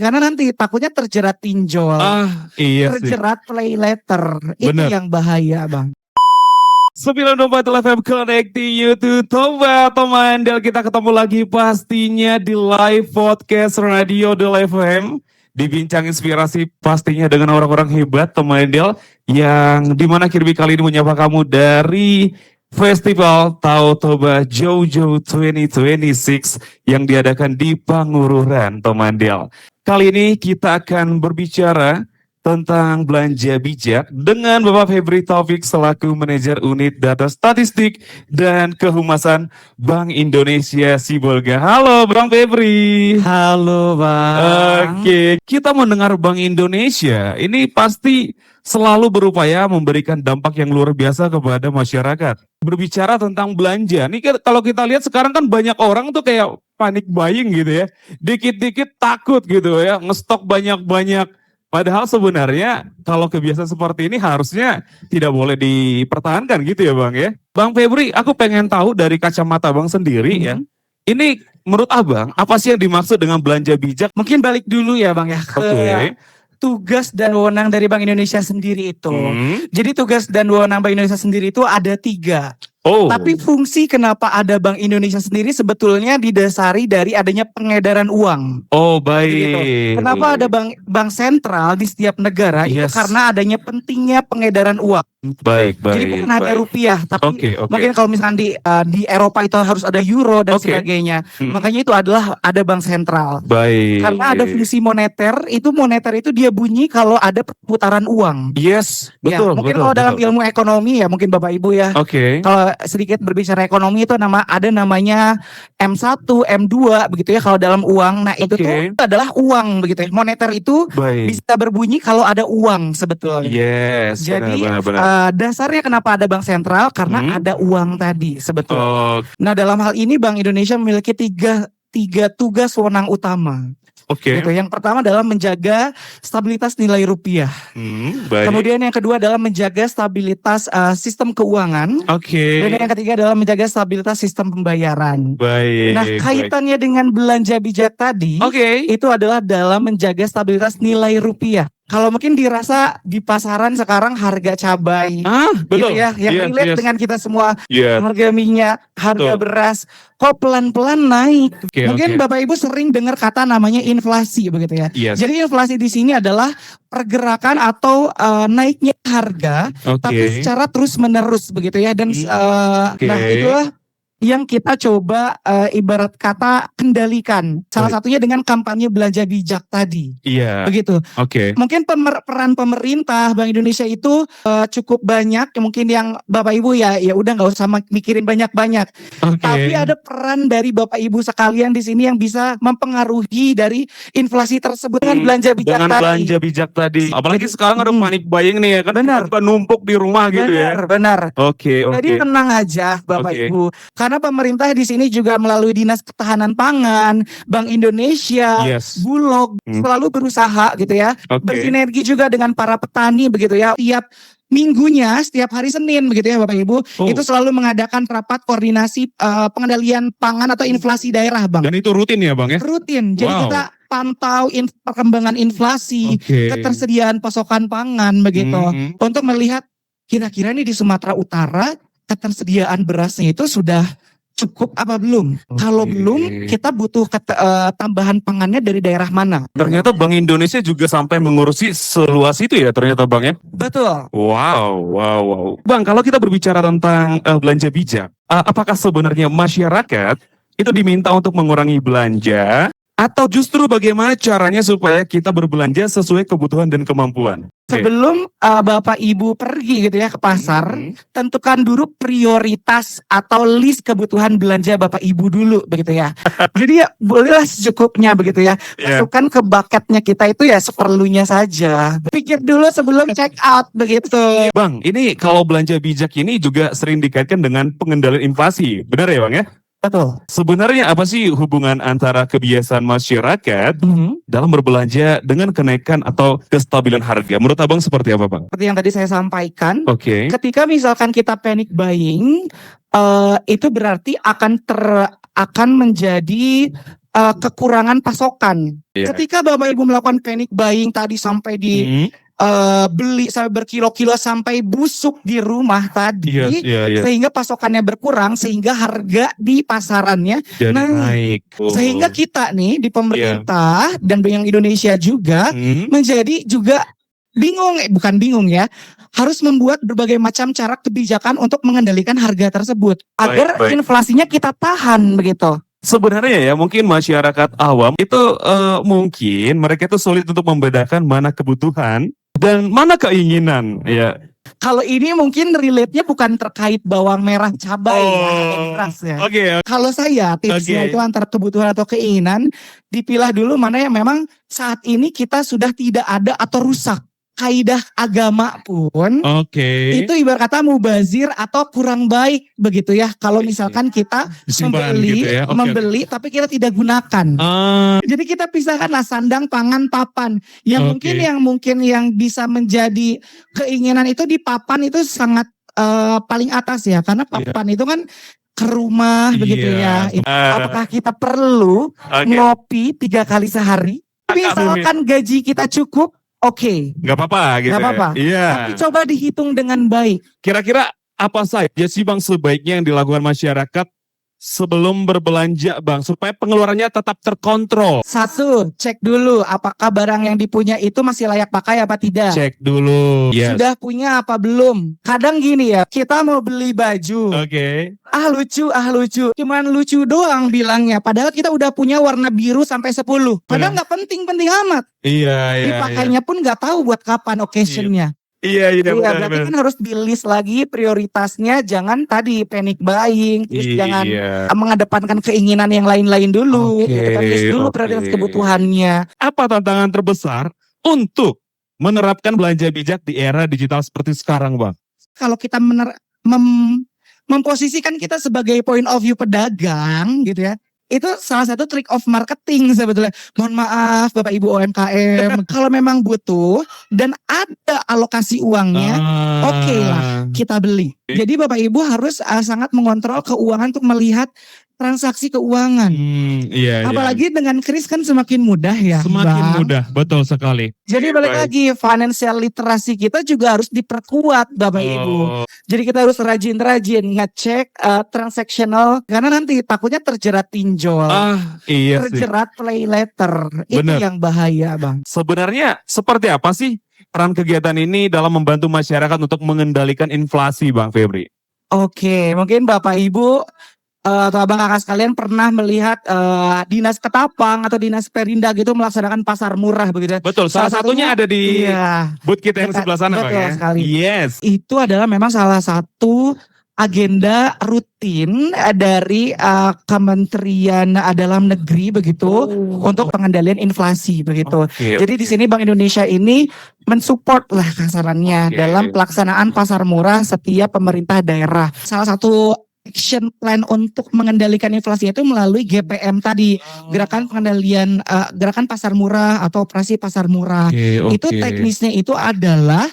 Karena nanti takutnya terjerat pinjol, Iya sih. terjerat play letter. Itu Bener. yang bahaya, Bang. 94 FM connecting you to Toba Tomandel. Kita ketemu lagi pastinya di live podcast Radio Del FM. Dibincang inspirasi pastinya dengan orang-orang hebat Tomandel. Yang dimana Kirby kali ini menyapa kamu dari Festival Tau Toba Jojo 2026 yang diadakan di Pangururan Tomandel. Kali ini kita akan berbicara tentang belanja bijak dengan Bapak Febri Taufik selaku Manajer Unit Data Statistik dan Kehumasan Bank Indonesia Sibolga. Halo Bang Febri. Halo, Bang. Oke, kita mendengar Bank Indonesia ini pasti selalu berupaya memberikan dampak yang luar biasa kepada masyarakat. Berbicara tentang belanja, nih kalau kita lihat sekarang kan banyak orang tuh kayak panik buying gitu ya. Dikit-dikit takut gitu ya, ngestok banyak-banyak. Padahal sebenarnya kalau kebiasaan seperti ini harusnya tidak boleh dipertahankan gitu ya Bang ya. Bang Febri, aku pengen tahu dari kacamata Bang sendiri ya. Ini menurut Abang, apa sih yang dimaksud dengan belanja bijak? Mungkin balik dulu ya, Bang ya, ke Oke. tugas dan wewenang dari Bank Indonesia sendiri itu. Hmm. Jadi tugas dan wewenang Bank Indonesia sendiri itu ada 3. Oh. Tapi fungsi kenapa ada Bank Indonesia sendiri sebetulnya didasari dari adanya pengedaran uang. Oh Begitu. baik. Kenapa ada bank sentral di setiap negara? Itu Yes. karena adanya pentingnya pengedaran uang. Baik. Jadi bukan hanya rupiah, tapi Oke. mungkin kalau misalnya di Eropa itu harus ada euro dan Oke. sebagainya. Hmm. Makanya itu adalah ada bank sentral. Baik. Karena ada fungsi moneter itu dia bunyi kalau ada perputaran uang. Yes, Ya, betul. mungkin betul, kalau dalam betul. ilmu ekonomi ya mungkin Bapak Ibu ya. Oke. Kalau sedikit berbicara ekonomi itu ada namanya M1, M2 begitu ya kalau dalam uang. Nah, itu Oke. tuh adalah uang begitu ya. Moneter itu Baik. bisa berbunyi kalau ada uang sebetulnya. Yes. Jadi benar. dasarnya kenapa ada bank sentral karena ada uang tadi sebetulnya. Oh, Nah, dalam hal ini Bank Indonesia memiliki tiga tugas wewenang utama. oke. Gitu. Yang pertama adalah menjaga stabilitas nilai rupiah. Baik. Kemudian yang kedua adalah menjaga stabilitas sistem keuangan. Oke. Dan yang ketiga adalah menjaga stabilitas sistem pembayaran. Baik. Nah, kaitannya dengan belanja bijak tadi, Oke. itu adalah dalam menjaga stabilitas nilai rupiah. Kalau mungkin dirasa di pasaran sekarang harga cabai, Betul. gitu ya, yang relate dengan kita semua, Yes. harga minyak, harga Betul. beras, kok pelan-pelan naik. Oke, Mungkin oke. Bapak Ibu sering dengar kata namanya inflasi begitu ya. Yes. Jadi inflasi di sini adalah pergerakan atau naiknya harga, tapi Oke. secara terus menerus begitu ya. Dan Oke. nah itulah yang kita coba ibarat kata kendalikan. Salah Baik. satunya dengan kampanye belanja bijak tadi. Iya. Begitu. Oke. Mungkin peran pemerintah Bank Indonesia itu cukup banyak. Mungkin yang Bapak Ibu ya udah nggak usah mikirin banyak-banyak. Oke. Tapi ada peran dari Bapak Ibu sekalian di sini yang bisa mempengaruhi dari inflasi tersebut dengan belanja bijak dengan tadi. belanja bijak tadi. Apalagi sekarang ada panic buying nih ya kan. Benar. Numpuk di rumah gitu ya. Benar. Oke. Jadi tenang aja Bapak Oke. Ibu. Karena pemerintah di sini juga melalui Dinas Ketahanan Pangan, Bank Indonesia, Yes. Bulog selalu berusaha gitu ya. Oke. Bersinergi juga dengan para petani begitu ya. Tiap minggunya, setiap hari Senin begitu ya Bapak Ibu, itu selalu mengadakan rapat koordinasi pengendalian pangan atau inflasi daerah, Bang. Dan itu rutin ya Bang ya? Rutin. Jadi Wow. kita pantau perkembangan inflasi, Oke. ketersediaan pasokan pangan begitu. Untuk melihat kira-kira nih di Sumatera Utara ketersediaan berasnya itu sudah cukup apa belum? Kalau belum, kita butuh tambahan pangannya dari daerah mana? Ternyata Bank Indonesia juga sampai mengurusi seluas itu ya ternyata Bang ya? Betul. Wow. Bang, kalau kita berbicara tentang belanja bijak, apakah sebenarnya masyarakat itu diminta untuk mengurangi belanja atau justru bagaimana caranya supaya kita berbelanja sesuai kebutuhan dan kemampuan? Sebelum Bapak Ibu pergi gitu ya ke pasar, tentukan dulu prioritas atau list kebutuhan belanja Bapak Ibu dulu begitu ya. Jadi ya bolehlah secukupnya begitu ya. Masukkan ke bucketnya kita itu ya seperlunya saja. Pikir dulu sebelum check out begitu. Bang, ini kalau belanja bijak ini juga sering dikaitkan dengan pengendalian inflasi, benar ya Bang ya? Betul. Sebenarnya apa sih hubungan antara kebiasaan masyarakat dalam berbelanja dengan kenaikan atau kestabilan harga? Menurut Abang seperti apa Bang? Seperti yang tadi saya sampaikan, Oke. ketika misalkan kita panic buying, itu berarti akan menjadi kekurangan pasokan. Iya. Ketika Bapak Ibu melakukan panic buying tadi sampai beli sampai berkilo-kilo sampai busuk di rumah tadi, Iya. sehingga pasokannya berkurang, sehingga harga di pasarannya Jadi naik. naik. Sehingga kita nih di pemerintah dan Bank Indonesia juga menjadi juga bukan bingung ya, harus membuat berbagai macam cara kebijakan untuk mengendalikan harga tersebut agar Baik. inflasinya kita tahan begitu. Sebenarnya ya mungkin masyarakat awam itu mungkin mereka itu sulit untuk membedakan mana kebutuhan dan mana keinginan ya. Kalau ini mungkin relate-nya bukan terkait bawang merah cabai beras ya. Oke. Kalau saya tipsnya itu antara kebutuhan atau keinginan, dipilah dulu mana yang memang saat ini kita sudah tidak ada atau rusak. Kaidah agama pun itu ibarat kata mubazir atau kurang baik begitu ya. Kalau misalkan kita membeli tapi kita tidak gunakan. Jadi kita pisahkanlah sandang, pangan, papan. Yang mungkin yang bisa menjadi keinginan itu di papan itu sangat paling atas ya, karena papan itu kan ke rumah begitu ya. Apakah kita perlu ngopi 3 kali sehari? Misalkan gaji kita cukup, nggak apa-apa gitu. Nggak apa-apa. Iya. Tapi coba dihitung dengan baik. Kira-kira apa saja sih Bang sebaiknya yang dilakukan masyarakat sebelum berbelanja Bang, supaya pengeluarannya tetap terkontrol? 1, cek dulu apakah barang yang dipunya itu masih layak pakai apa tidak. Cek dulu. Sudah punya apa belum. Kadang gini ya, kita mau beli baju. Lucu. Cuman lucu doang bilangnya. Padahal kita udah punya warna biru sampai 10. Padahal nggak penting-penting amat. Iya. Dipakainya pun nggak tahu buat kapan occasionnya. Iya, berarti kan harus di-list lagi prioritasnya, jangan tadi panic buying, terus jangan mengedepankan keinginan yang lain-lain dulu. Kita list dulu prioritas kebutuhannya. Apa tantangan terbesar untuk menerapkan belanja bijak di era digital seperti sekarang, Bang? Kalau kita memposisikan kita sebagai point of view pedagang gitu ya, itu salah satu trick of marketing sebetulnya. Mohon maaf Bapak Ibu UMKM, kalau memang butuh dan ada alokasi uangnya, oke lah kita beli. Jadi Bapak Ibu harus sangat mengontrol keuangan untuk melihat transaksi keuangan. Apalagi dengan kris kan semakin mudah ya. Semakin mudah, betul sekali. Jadi balik lagi, financial literasi kita juga harus diperkuat Bapak Ibu. Jadi kita harus rajin-rajin ngecek transactional, karena nanti takutnya terjerat pinjol, terjerat play letter. Itu yang bahaya Bang. Sebenarnya seperti apa sih peran kegiatan ini dalam membantu masyarakat untuk mengendalikan inflasi Bang Febri? Mungkin Bapak Ibu atau abang kakak sekalian pernah melihat dinas Ketapang atau dinas Perindah gitu melaksanakan pasar murah begitu. Betul, salah satunya ada di booth kita yang sebelah sana Bang ya. Sekali. Yes. Itu adalah memang salah satu agenda rutin dari Kementerian Dalam Negeri begitu untuk pengendalian inflasi begitu. Jadi di sini Bank Indonesia ini mensupport lah kasarannya dalam pelaksanaan pasar murah setiap pemerintah daerah. Salah satu action plan untuk mengendalikan inflasi itu melalui GPM tadi, gerakan pengendalian gerakan pasar murah atau operasi pasar murah. Itu teknisnya itu adalah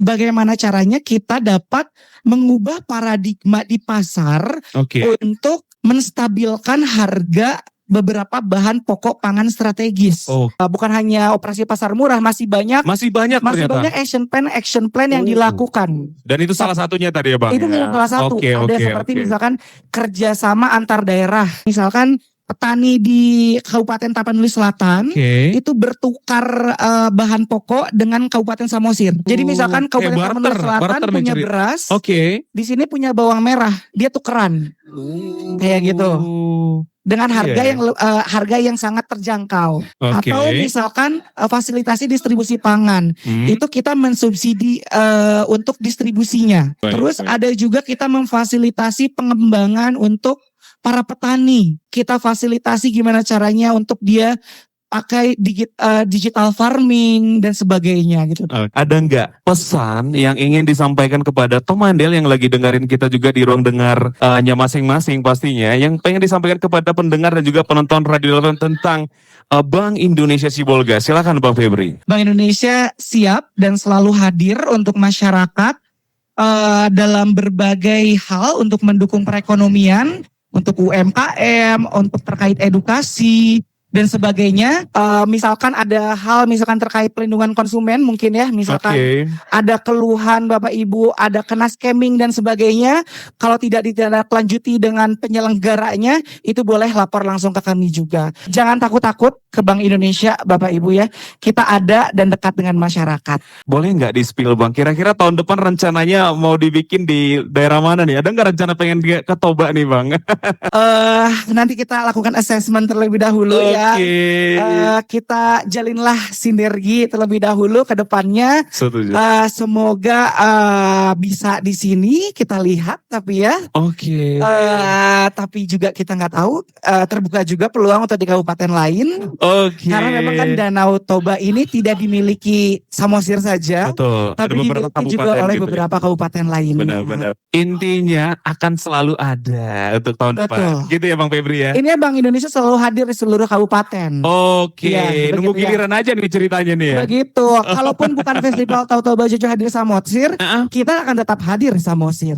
bagaimana caranya kita dapat mengubah paradigma di pasar untuk menstabilkan harga beberapa bahan pokok pangan strategis. Bukan hanya operasi pasar murah, masih banyak action plan yang dilakukan. Dan itu salah satunya tadi ya Bang. Itu salah satu. Ada seperti misalkan kerjasama antar daerah. Misalkan petani di Kabupaten Tapanuli Selatan itu bertukar bahan pokok dengan Kabupaten Samosir. Jadi misalkan Kabupaten Tapanuli Selatan punya beras, di sini punya bawang merah, dia tukeran. Kayak gitu. Dengan harga yang sangat terjangkau. Atau misalkan fasilitasi distribusi pangan, itu kita mensubsidi untuk distribusinya. Terus ada juga kita memfasilitasi pengembangan untuk para petani. Kita fasilitasi gimana caranya untuk dia pakai digital farming dan sebagainya gitu. Ada nggak pesan yang ingin disampaikan kepada Tomandel yang lagi dengerin kita juga di ruang dengarnya masing-masing pastinya, yang pengen disampaikan kepada pendengar dan juga penonton Radio Level tentang Bank Indonesia Sibolga? Silakan Bang Febri. Bank Indonesia siap dan selalu hadir untuk masyarakat dalam berbagai hal untuk mendukung perekonomian. untuk UMKM, untuk terkait edukasi dan sebagainya. Misalkan ada hal misalkan terkait pelindungan konsumen mungkin ya, misalkan ada keluhan Bapak Ibu, ada kena scamming dan sebagainya, kalau tidak ditindaklanjuti dengan penyelenggaranya, itu boleh lapor langsung ke kami juga. Jangan takut-takut ke Bank Indonesia Bapak Ibu ya, kita ada dan dekat dengan masyarakat. Boleh nggak di-spill Bang, kira-kira tahun depan rencananya mau dibikin di daerah mana nih? Ada nggak rencana pengen ke Toba nih Bang? Nanti kita lakukan assessment terlebih dahulu ya. Kita jalinlah sinergi terlebih dahulu ke depannya. Setuju. Semoga bisa di sini kita lihat, tapi ya. Tapi juga kita nggak tahu, terbuka juga peluang untuk di kabupaten lain. Karena memang kan Danau Toba ini tidak dimiliki Samosir saja, betul, tapi dimiliki juga oleh beberapa kabupaten lain. Benar-benar. Intinya akan selalu ada untuk tahun depan. Gitu ya Bang Febri ya. Ini Bank Indonesia selalu hadir di seluruh kabupaten. Nunggu giliran aja nih ceritanya nih ya. Begitu. Kalaupun bukan festival Tahu Toba Jojo hadir Samosir, kita akan tetap hadir di Samosir.